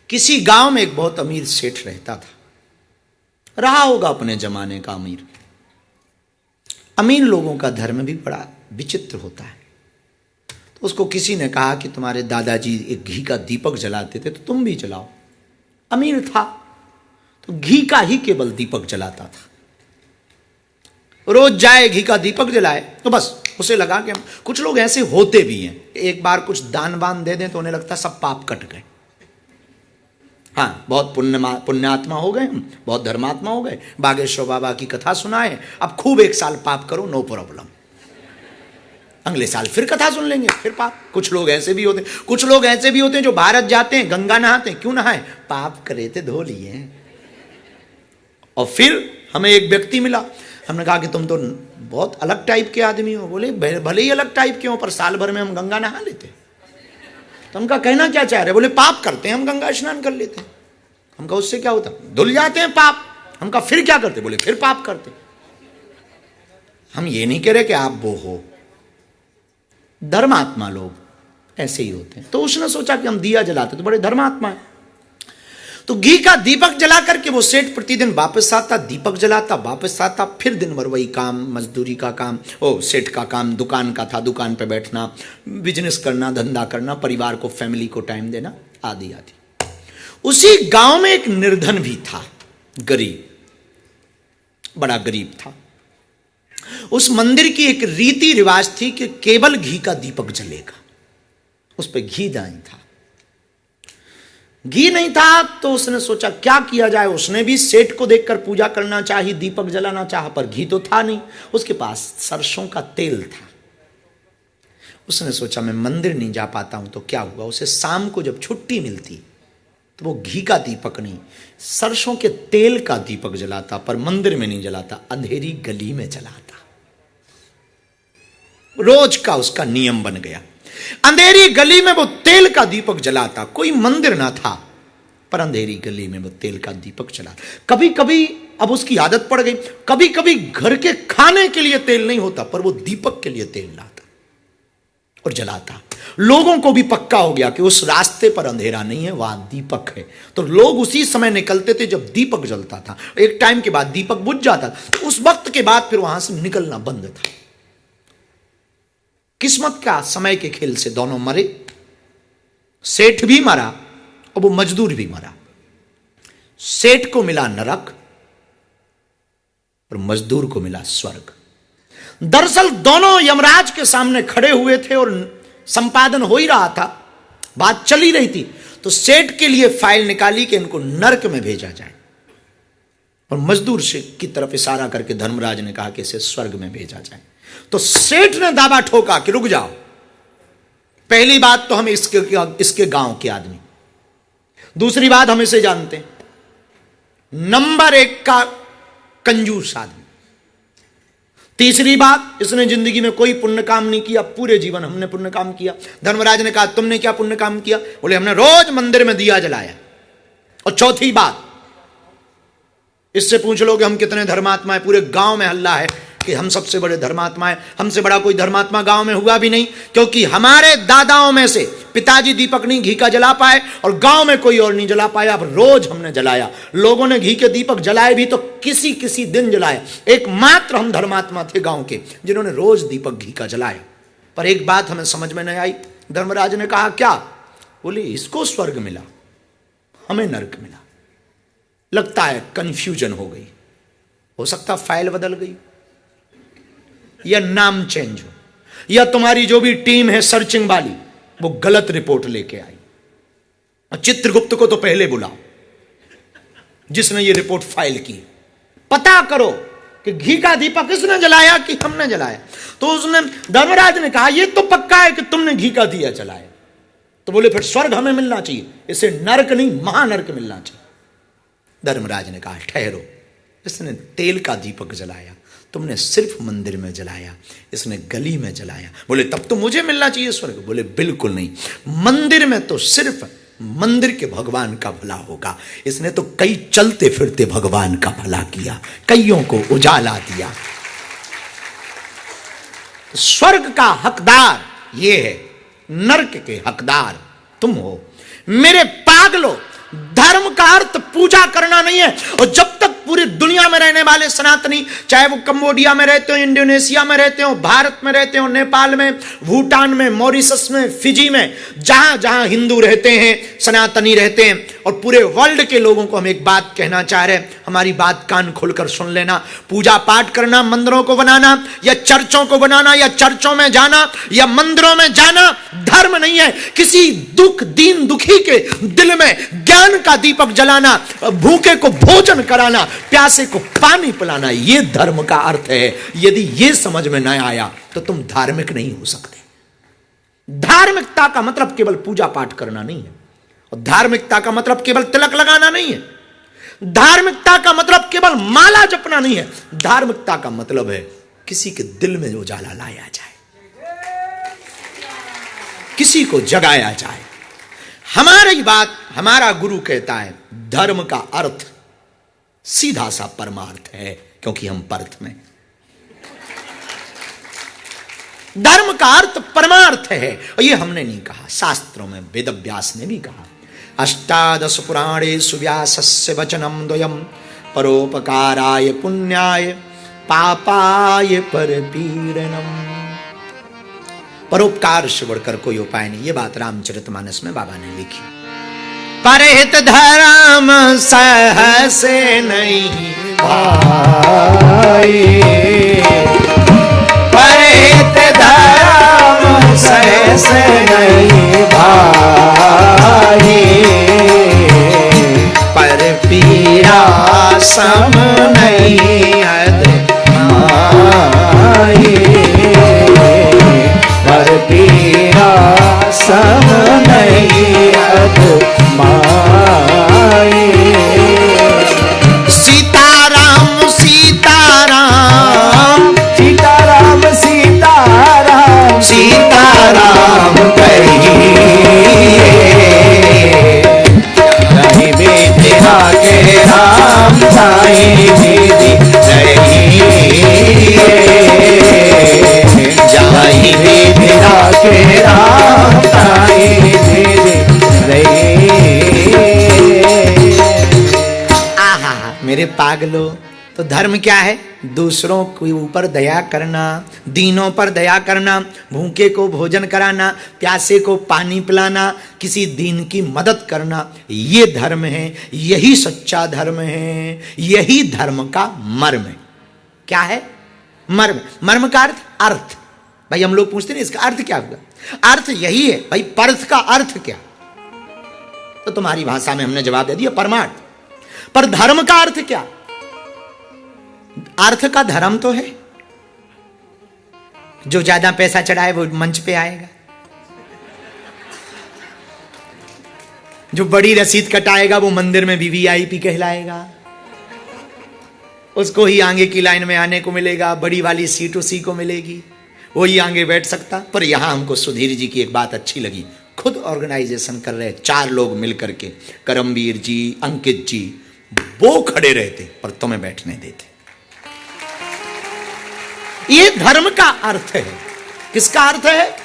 किसी गांव में एक बहुत अमीर सेठ रहता था, रहा होगा अपने जमाने का अमीर। अमीर लोगों का धर्म भी बड़ा विचित्र होता है। तो उसको किसी ने कहा कि तुम्हारे दादाजी एक घी का दीपक जलाते थे, तो तुम भी जलाओ। अमीर था तो घी का ही केवल दीपक जलाता था, रोज जाए घी का दीपक जलाए। तो बस उसे लगा कि कुछ लोग ऐसे होते भी हैं, एक बार कुछ दान वान दे दें तो उन्हें लगता सब पाप कट गए। हाँ, बहुत पुण्यात्मा हो गए हम, बहुत धर्मात्मा हो गए, बागेश्वर बाबा की कथा सुनाए, अब खूब एक साल पाप करो, नो प्रॉब्लम, अगले साल फिर कथा सुन लेंगे, फिर पाप। कुछ लोग ऐसे भी होते हैं, कुछ लोग ऐसे भी होते हैं जो भारत जाते हैं, गंगा नहाते हैं, क्यों नहाए? पाप करे थे, धो लिए। और फिर हमें एक व्यक्ति मिला, हमने कहा कि तुम तो बहुत अलग टाइप के आदमी हो। बोले भले ही अलग टाइप के हो, पर साल भर में हम गंगा नहा लेते। तो हमका कहना क्या चाह रहे? बोले पाप करते हैं, हम गंगा स्नान कर लेते हैं। हमका उससे क्या होता? धुल जाते हैं पाप। हमका फिर क्या करते? बोले फिर पाप करते। हम ये नहीं कह रहे कि आप वो हो, धर्मात्मा लोग ऐसे ही होते हैं। तो उसने सोचा कि हम दिया जलाते तो बड़े धर्मात्मा है। तो घी का दीपक जला करके वो सेठ प्रतिदिन वापस आता, दीपक जलाता, वापस आता, फिर दिन भर वही काम, मजदूरी का काम, ओ सेठ का काम दुकान का था, दुकान पे बैठना, बिजनेस करना, धंधा करना, परिवार को, फैमिली को टाइम देना, आदि आदि। उसी गांव में एक निर्धन भी था, गरीब, बड़ा गरीब था। उस मंदिर की एक रीति रिवाज थी कि केवल घी का दीपक जलेगा, उस पर घी नहीं था। घी नहीं था तो उसने सोचा क्या किया जाए। उसने भी सेठ को देखकर पूजा करना चाहिए, दीपक जलाना चाहा, पर घी तो था नहीं। उसके पास सरसों का तेल था। उसने सोचा मैं मंदिर नहीं जा पाता हूं तो क्या हुआ। उसे शाम को जब छुट्टी मिलती तो वो घी का दीपक नहीं, सरसों के तेल का दीपक जलाता, पर मंदिर में नहीं जलाता, अंधेरी गली में जलाता। रोज का उसका नियम बन गया। अंधेरी गली में वो तेल का दीपक जलाता। कोई मंदिर ना था, पर अंधेरी गली में वो तेल का दीपक जलाता। कभी कभी अब उसकी आदत पड़ गई, कभी कभी घर के खाने के लिए तेल नहीं होता, पर वो दीपक के लिए तेल लाता और जलाता। लोगों को भी पक्का हो गया कि उस रास्ते पर अंधेरा नहीं है, वहां दीपक है। तो लोग उसी समय निकलते थे जब दीपक जलता था। एक टाइम के बाद दीपक बुझ जाता, तो उस वक्त के बाद फिर वहां से निकलना बंद था। किस्मत का समय के खेल से दोनों मरे। सेठ भी मरा और वो मजदूर भी मरा। सेठ को मिला नरक और मजदूर को मिला स्वर्ग। दरअसल दोनों यमराज के सामने खड़े हुए थे और संपादन हो ही रहा था, बात चली रही थी। तो सेठ के लिए फाइल निकाली कि इनको नरक में भेजा जाए, और मजदूर से की तरफ इशारा करके धर्मराज ने कहा कि इसे स्वर्ग में भेजा जाए। तो सेठ ने दावा ठोका कि रुक जाओ, पहली बात तो हम इसके गांव के आदमी, दूसरी बात हम इसे जानते हैं, नंबर 1 का कंजूस आदमी, तीसरी बात इसने जिंदगी में कोई पुण्य काम नहीं किया, पूरे जीवन हमने पुण्य काम किया। धर्मराज ने कहा तुमने क्या पुण्य काम किया? बोले हमने रोज मंदिर में दिया जलाया। और चौथी बात, इससे पूछ लो कि हम कितने धर्मात्मा है, पूरे गांव में हल्ला है कि हम सबसे बड़े धर्मात्मा है। हमसे बड़ा कोई धर्मात्मा गांव में हुआ भी नहीं, क्योंकि हमारे दादाओं में से पिताजी दीपक नहीं घी का जला पाए और गांव में कोई और नहीं जला पाया। अब रोज हमने जलाया। लोगों ने घी के दीपक जलाए भी तो किसी किसी दिन जलाए। एकमात्र हम धर्मात्मा थे गांव के जिन्होंने रोज दीपक घी का जलाए। पर एक बात हमें समझ में नहीं आई। धर्मराज ने कहा क्या? बोले इसको स्वर्ग मिला, हमें नरक मिला। लगता है कंफ्यूजन हो गई, हो सकता फाइल बदल गई, या नाम चेंज हो, या तुम्हारी जो भी टीम है सर्चिंग वाली वो गलत रिपोर्ट लेके आई। और चित्रगुप्त को तो पहले बुलाओ जिसने ये रिपोर्ट फाइल की, पता करो कि घी का दीपक किसने जलाया कि हमने जलाया। तो उसने, धर्मराज ने कहा ये तो पक्का है कि तुमने घी का दिया जलाया। तो बोले फिर स्वर्ग हमें मिलना चाहिए, इसे नरक नहीं महानरक मिलना चाहिए। धर्मराज ने कहा ठहरो, इसने तेल का दीपक जलाया, तुमने सिर्फ मंदिर में जलाया, इसने गली में जलाया। बोले तब तो मुझे मिलना चाहिए स्वर्ग। बोले बिल्कुल नहीं, मंदिर में तो सिर्फ मंदिर के भगवान का भला होगा, इसने तो कई चलते फिरते भगवान का भला किया, कईयों को उजाला दिया। स्वर्ग का हकदार ये है, नरक के हकदार तुम हो। मेरे पागलो, धर्म का अर्थ पूजा करना नहीं है। और जब तक पूरी दुनिया में रहने वाले सनातनी, चाहे वो कंबोडिया में रहते हो, इंडोनेशिया में रहते हो, भारत में रहते हो, नेपाल में, भूटान में, मॉरिशस में, फिजी में, जहां जहां हिंदू रहते हैं, सनातनी रहते हैं, और पूरे वर्ल्ड के लोगों को हम एक बात कहना चाह रहे हैं, हमारी बात कान खोलकर सुन लेना। पूजा पाठ करना, मंदिरों को बनाना या चर्चों को बनाना या चर्चों में जाना या मंदिरों में जाना धर्म नहीं है। किसी दुख दीन दुखी के दिल में ज्ञान का दीपक जलाना, भूखे को भोजन कराना, प्यासे को पानी पिलाना, यह धर्म का अर्थ है। यदि यह समझ में न आया तो तुम धार्मिक नहीं हो सकते। धार्मिकता का मतलब केवल पूजा पाठ करना नहीं है, और धार्मिकता का मतलब केवल तिलक लगाना नहीं है, धार्मिकता का मतलब केवल माला जपना नहीं है। धार्मिकता का मतलब है किसी के दिल में उजाला लाया जाए, किसी को जगाया जाए। हमारी बात, हमारा गुरु कहता है धर्म का अर्थ सीधा सा परमार्थ है, क्योंकि हम परथ में। धर्म का अर्थ परमार्थ है, और ये हमने नहीं कहा, शास्त्रों में वेद व्यास ने भी कहा। अष्टादश पुराणेषु व्यासस्य वचनम द्वयम परोपकाराय पुण्याय पापाय परपीडनम। परोपकार से बढ़कर कोई उपाय नहीं, ये बात रामचरितमानस में बाबा ने लिखी। परहित धर्म सहसे नहीं भाई, परहित धर्म सहसे नहीं भाई, पर पीरा सम नहीं हद माई, पर पीरा सम नहीं हद माई। सीताराम सीताराम सीताराम सीताराम सीताराम कहिए, रही बेटिया के राम साईं दीदी रहिए, जाई बेटिया के राम साईं दीदी रहिए। आहा मेरे पागलों, तो धर्म क्या है? दूसरों के ऊपर दया करना, दीनों पर दया करना, भूखे को भोजन कराना, प्यासे को पानी पिलाना, किसी दीन की मदद करना, ये धर्म है। यही सच्चा धर्म है, यही धर्म का मर्म है। क्या है मर्म? मर्म का अर्थ भाई हम लोग पूछते हैं इसका अर्थ क्या होगा? अर्थ यही है भाई। परथ का अर्थ क्या? तो तुम्हारी भाषा में हमने जवाब दे दिया परमार्थ। पर धर्म का अर्थ क्या? अर्थ का धर्म तो है, जो ज्यादा पैसा चढ़ाए वो मंच पे आएगा, जो बड़ी रसीद कटाएगा वो मंदिर में वीवीआईपी कहलाएगा, उसको ही आगे की लाइन में आने को मिलेगा, बड़ी वाली सीट उसी को मिलेगी, वही आगे बैठ सकता। पर यहां हमको सुधीर जी की एक बात अच्छी लगी, खुद ऑर्गेनाइजेशन कर रहे 4 लोग मिलकर के, करमवीर जी, अंकित जी, वो खड़े रहते पर तुम्हें बैठने देते। ये धर्म का अर्थ है। किसका अर्थ है?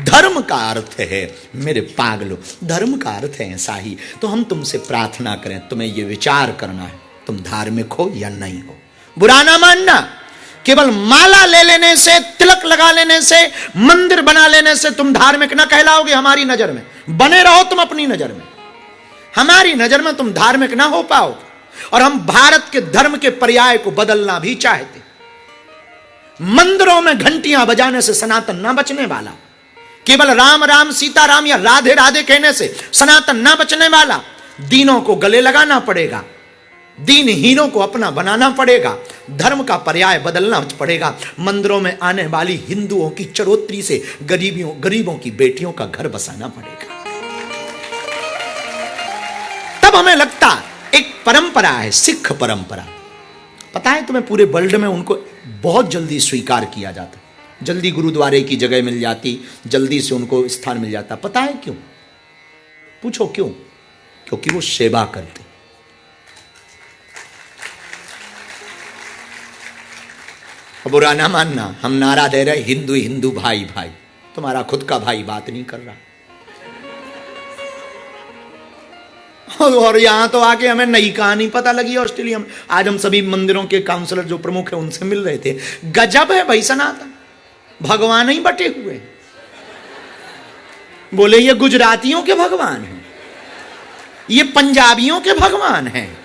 धर्म का अर्थ है मेरे पागलों। धर्म का अर्थ है ऐसा ही। तो हम तुमसे प्रार्थना करें, तुम्हें ये विचार करना है तुम धार्मिक हो या नहीं हो। बुरा ना मानना, केवल माला ले लेने से, तिलक लगा लेने से, मंदिर बना लेने से तुम धार्मिक ना कहलाओगे। हमारी नजर में बने रहो तुम, अपनी नजर में, हमारी नजर में तुम धार्मिक ना हो पाओगे। और हम भारत के धर्म के पर्याय को बदलना भी चाहते। मंदिरों में घंटियां बजाने से सनातन ना बचने वाला, केवल राम राम सीता राम या राधे राधे कहने से सनातन ना बचने वाला। दीनों को गले लगाना पड़ेगा, दीनहीनों को अपना बनाना पड़ेगा, धर्म का पर्याय बदलना पड़ेगा। मंदिरों में आने वाली हिंदुओं की चरोत्री से गरीबों की बेटियों का घर बसाना पड़ेगा। तब हमें लगता एक परंपरा है, सिख परंपरा। पता है तुम्हें, पूरे वर्ल्ड में उनको बहुत जल्दी स्वीकार किया जाता, जल्दी गुरुद्वारे की जगह मिल जाती, जल्दी से उनको स्थान मिल जाता। पता है क्यों? पूछो क्यों? क्योंकि वो सेवा करते। बुरा ना मानना, हम नारा दे रहे हिंदू हिंदू भाई भाई, तुम्हारा खुद का भाई बात नहीं कर रहा। और यहां तो आके हमें नई कहानी पता लगी ऑस्ट्रेलिया में। आज हम सभी मंदिरों के काउंसलर जो प्रमुख है उनसे मिल रहे थे। गजब है भाई सनातन, भगवान ही बटे हुए। बोले ये गुजरातियों के भगवान हैं, ये पंजाबियों के भगवान हैं,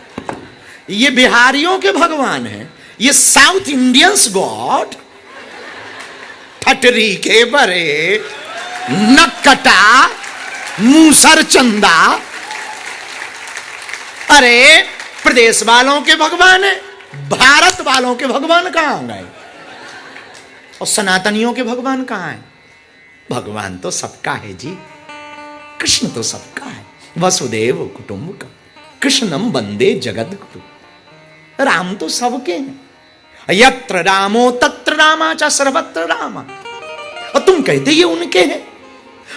ये बिहारियों के भगवान हैं, ये साउथ इंडियंस गॉड। ठटरी के बरे, नक्कटा, मूसर चंदा। अरे प्रदेश वालों के भगवान है, भारत वालों के भगवान कहां गए? और सनातनियों के भगवान कहां है? भगवान तो सबका है जी, कृष्ण तो सबका है। वसुदेव कुटुंबकम, कृष्णम वंदे जगद गुरु। राम तो सबके हैं। यत्र रामो तत्र रामा च सर्वत्र रामा। और तुम कहते ये उनके हैं।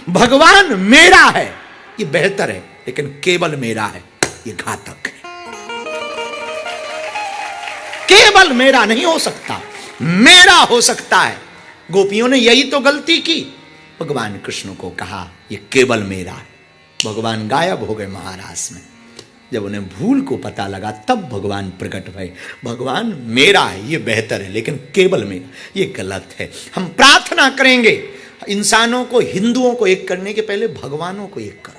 भगवान मेरा है ये बेहतर है, लेकिन केवल मेरा है ये घातक है। केवल मेरा नहीं हो सकता, मेरा हो सकता है। गोपियों ने यही तो गलती की। भगवान कृष्ण को कहा ये केवल मेरा है। भगवान गायब हो गए महाराज में। जब उन्हें भूल को पता लगा तब भगवान प्रकट भये। भगवान मेरा है ये बेहतर है, लेकिन केवल मेरा ये गलत है। हम प्रार्थना करेंगे इंसानों को, हिंदुओं को एक करने के पहले भगवानों को एक करो।